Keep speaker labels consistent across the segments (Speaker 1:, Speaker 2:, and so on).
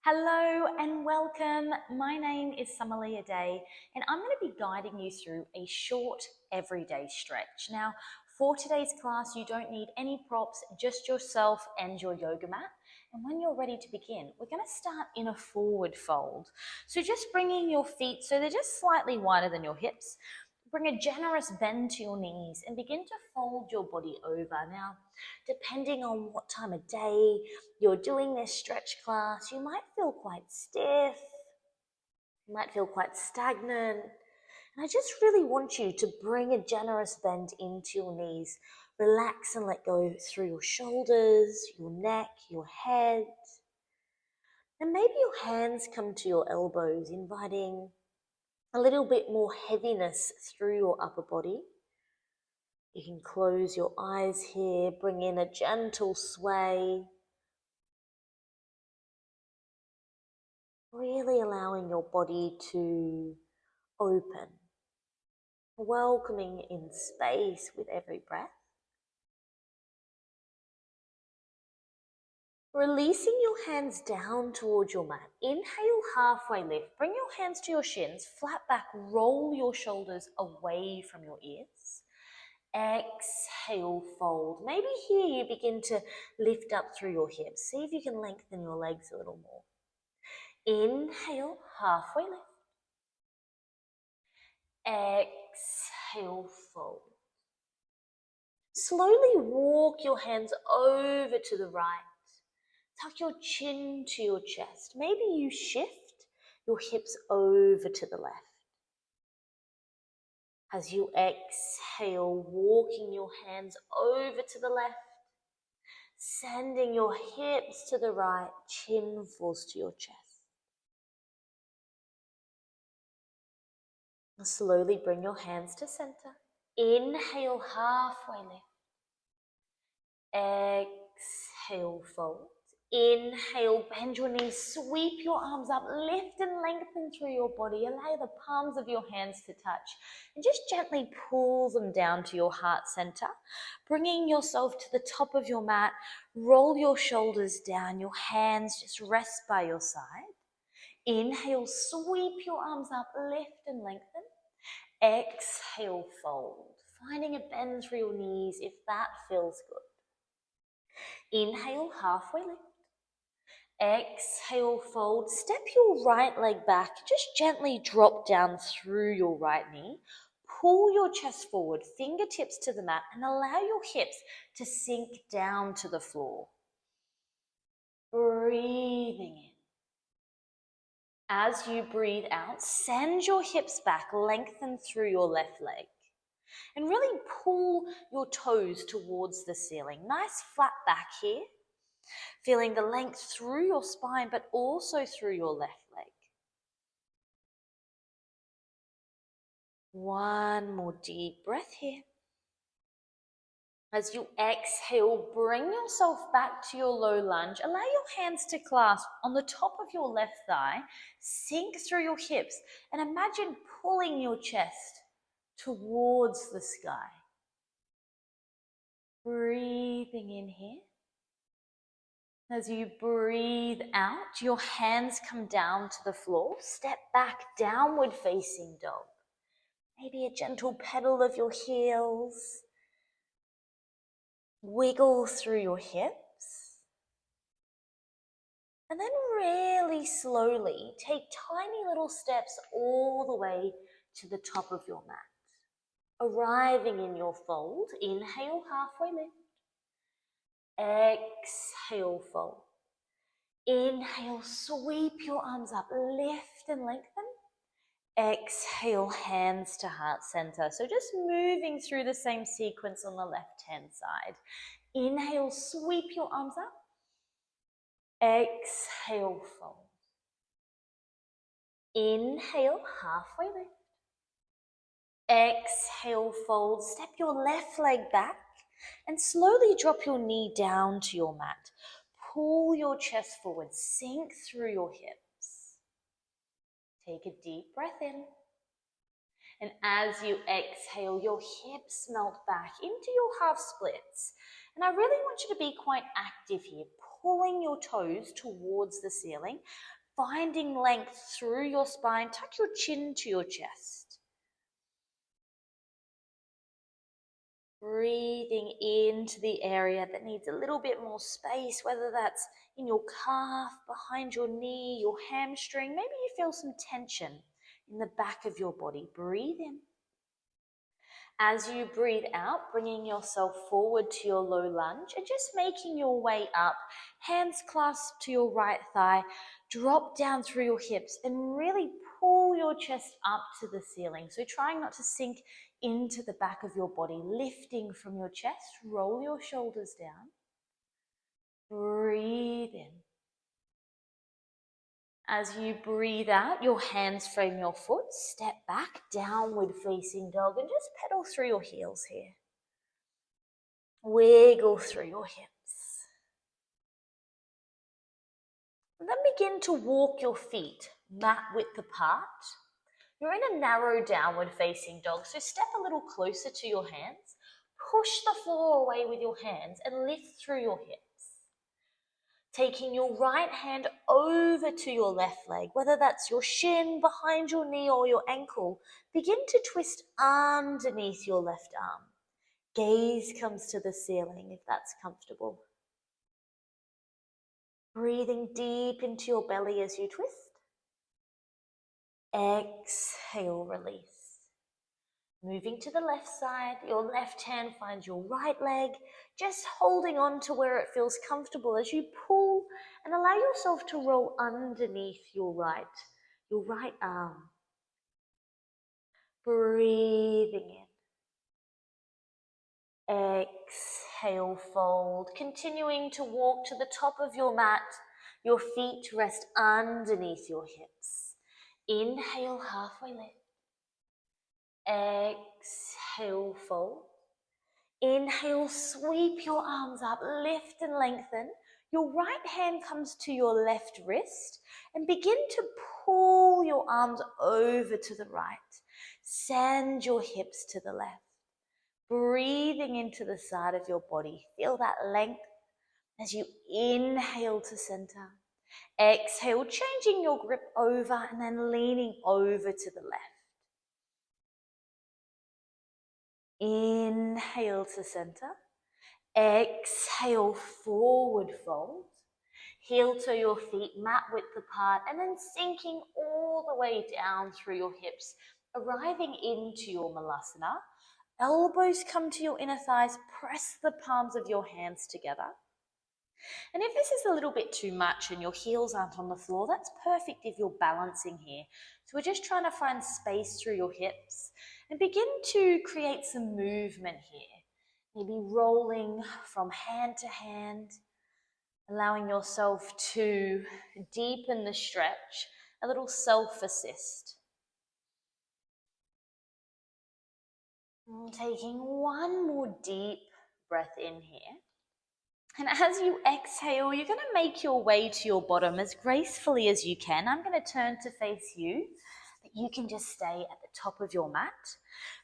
Speaker 1: Hello and welcome. My name is Summalea and I'm going to be guiding you through a short everyday stretch. Now, for today's class, you don't need any props, just yourself and your yoga mat. And when you're ready to begin, we're going to start in a forward fold. So just bringing your feet so they're just slightly wider than your hips. Bring a generous bend to your knees and begin to fold your body over. Now, depending on what time of day you're doing this stretch class, you might feel quite stiff, you might feel quite stagnant. And I just really want you to bring a generous bend into your knees. Relax and let go through your shoulders, your neck, your head. And maybe your hands come to your elbows, inviting a little bit more heaviness through your upper body. You can close your eyes here, bring in a gentle sway. Really allowing your body to open, welcoming in space with every breath. Releasing your hands down towards your mat. Inhale, halfway lift. Bring your hands to your shins, flat back, roll your shoulders away from your ears. Exhale, fold. Maybe here you begin to lift up through your hips. See if you can lengthen your legs a little more. Inhale, halfway lift. Exhale, fold. Slowly walk your hands over to the right. Tuck your chin to your chest. Maybe you shift your hips over to the left. As you exhale, walking your hands over to the left, sending your hips to the right, chin falls to your chest. And slowly bring your hands to center. Inhale, halfway lift. Exhale, fold. Inhale, bend your knees, sweep your arms up, lift and lengthen through your body. Allow the palms of your hands to touch and just gently pull them down to your heart center. Bringing yourself to the top of your mat, roll your shoulders down, your hands just rest by your side. Inhale, sweep your arms up, lift and lengthen. Exhale, fold. Finding a bend through your knees if that feels good. Inhale, halfway lift. Exhale, fold. Step your right leg back. Just gently drop down through your right knee. Pull your chest forward, fingertips to the mat, and allow your hips to sink down to the floor. Breathing in. As you breathe out, send your hips back, lengthen through your left leg. And really pull your toes towards the ceiling. Nice flat back here. Feeling the length through your spine, but also through your left leg. One more deep breath here. As you exhale, bring yourself back to your low lunge. Allow your hands to clasp on the top of your left thigh. Sink through your hips and imagine pulling your chest towards the sky. Breathing in here. As you breathe out, your hands come down to the floor. Step back, downward facing dog. Maybe a gentle pedal of your heels. Wiggle through your hips. And then really slowly take tiny little steps all the way to the top of your mat. Arriving in your fold, inhale, halfway lift. Exhale, fold. Inhale, sweep your arms up, lift and lengthen. Exhale, hands to heart center. So just moving through the same sequence on the left-hand side. Inhale, sweep your arms up. Exhale, fold. Inhale, halfway lift. Exhale, fold. Step your left leg back and slowly drop your knee down to your mat. Pull your chest forward, sink through your hips. Take a deep breath in. And as you exhale, your hips melt back into your half splits. And I really want you to be quite active here. pulling your toes towards the ceiling, finding length through your spine. Tuck your chin to your chest. Breathing into the area that needs a little bit more space, whether that's in your calf, behind your knee, your hamstring. Maybe you feel some tension in the back of your body. Breathe in. As you breathe out, bringing yourself forward to your low lunge and just making your way up, hands clasped to your right thigh, drop down through your hips and really pull your chest up to the ceiling. So trying not to sink into the back of your body, lifting from your chest, roll your shoulders down, breathe in. As you breathe out, your hands frame your foot, step back, downward facing dog, and just pedal through your heels here. Wiggle through your hips. And then begin to walk your feet mat width apart. You're in a narrow downward facing dog, so step a little closer to your hands. Push the floor away with your hands and lift through your hips. Taking your right hand over to your left leg, whether that's your shin, behind your knee or your ankle, begin to twist underneath your left arm. Gaze comes to the ceiling if that's comfortable. Breathing deep into your belly as you twist. Exhale, release. Moving to the left side, your left hand finds your right leg, just holding on to where it feels comfortable as you pull and allow yourself to roll underneath your right arm. Breathing in. Exhale, fold. Continuing to walk to the top of your mat. Your feet rest underneath your hips. Inhale, halfway lift. Exhale, fold. Inhale, sweep your arms up, lift and lengthen. Your right hand comes to your left wrist and begin to pull your arms over to the right. Send your hips to the left. Breathing into the side of your body. Feel that length as you inhale to center. Exhale, changing your grip over and then leaning over to the left. Inhale to center. Exhale, forward fold. Heel to your feet, mat width apart, and then sinking all the way down through your hips, arriving into your malasana. Elbows come to your inner thighs, press the palms of your hands together. And if this is a little bit too much and your heels aren't on the floor, that's perfect if you're balancing here. So we're just trying to find space through your hips and begin to create some movement here. Maybe rolling from hand to hand, allowing yourself to deepen the stretch, a little self-assist. Taking one more deep breath in here. And as you exhale, you're going to make your way to your bottom as gracefully as you can. I'm going to turn to face you, but you can just stay at the top of your mat.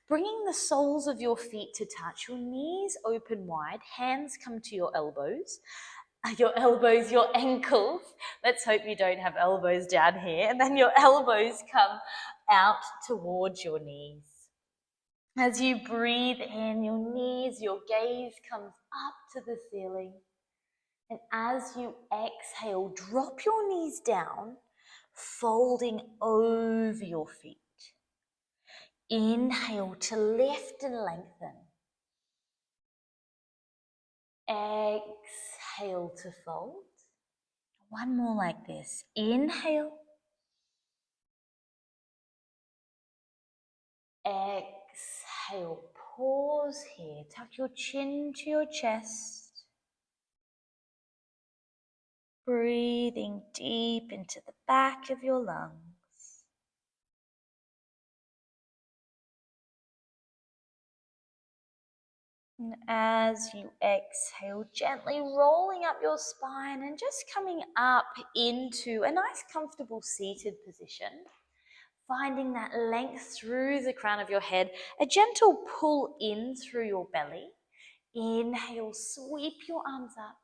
Speaker 1: Bringing the soles of your feet to touch, your knees open wide, hands come to your ankles. Let's hope you don't have elbows down here. And then your elbows come out towards your knees. As you breathe in, your knees, your gaze comes up to the ceiling. And as you exhale, drop your knees down, folding over your feet. Inhale to lift and lengthen. Exhale to fold. One more like this. Inhale. Exhale. Pause here. Tuck your chin to your chest. Breathing deep into the back of your lungs. And as you exhale, gently rolling up your spine and just coming up into a nice comfortable seated position. Finding that length through the crown of your head, a gentle pull in through your belly. Inhale, sweep your arms up.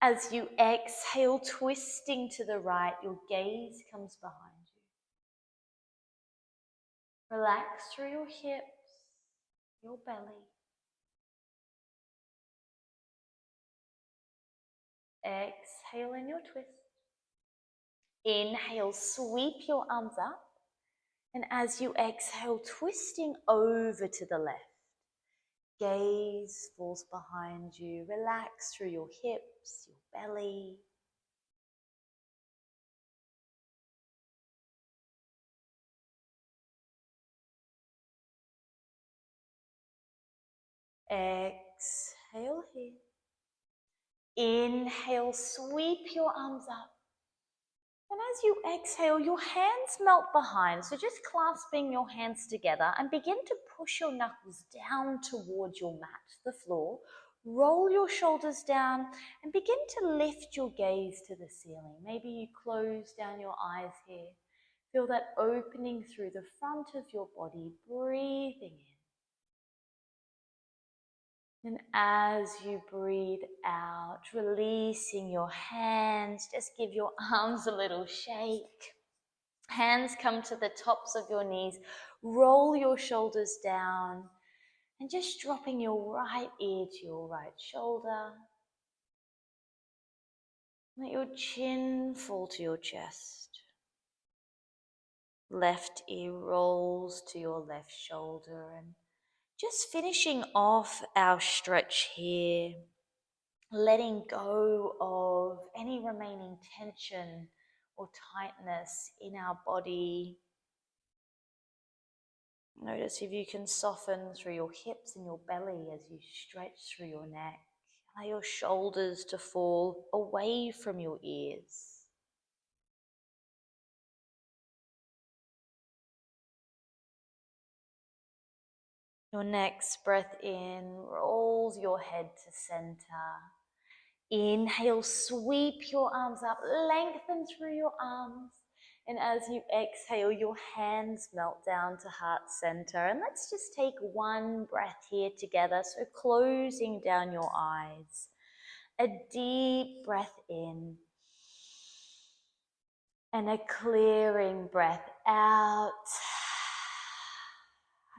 Speaker 1: As you exhale, twisting to the right, your gaze comes behind you. Relax through your hips, your belly. Exhale in your twist. Inhale, sweep your arms up. And as you exhale, twisting over to the left. Gaze falls behind you. Relax through your hips, your belly. Exhale here. Inhale, sweep your arms up. And as you exhale, your hands melt behind. So just clasping your hands together and begin to push your knuckles down towards your mat, the floor. Roll your shoulders down and begin to lift your gaze to the ceiling. Maybe you close down your eyes here. Feel that opening through the front of your body, breathing in. And as you breathe out, releasing your hands, just give your arms a little shake. Hands come to the tops of your knees. Roll your shoulders down and just dropping your right ear to your right shoulder. Let your chin fall to your chest. Left ear rolls to your left shoulder. And just finishing off our stretch here, letting go of any remaining tension or tightness in our body. Notice if you can soften through your hips and your belly as you stretch through your neck. Allow your shoulders to fall away from your ears. Your next breath in rolls your head to center. Inhale, sweep your arms up, lengthen through your arms. And as you exhale, your hands melt down to heart center. And let's just take one breath here together. So closing down your eyes. A deep breath in. And a clearing breath out.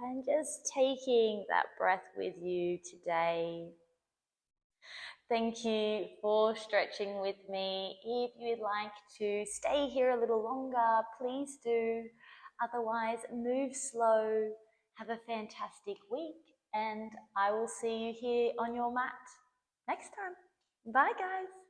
Speaker 1: And just taking that breath with you today. Thank you for stretching with me. If you'd like to stay here a little longer, please do. Otherwise, move slow. Have a fantastic week, and I will see you here on your mat next time. Bye, guys.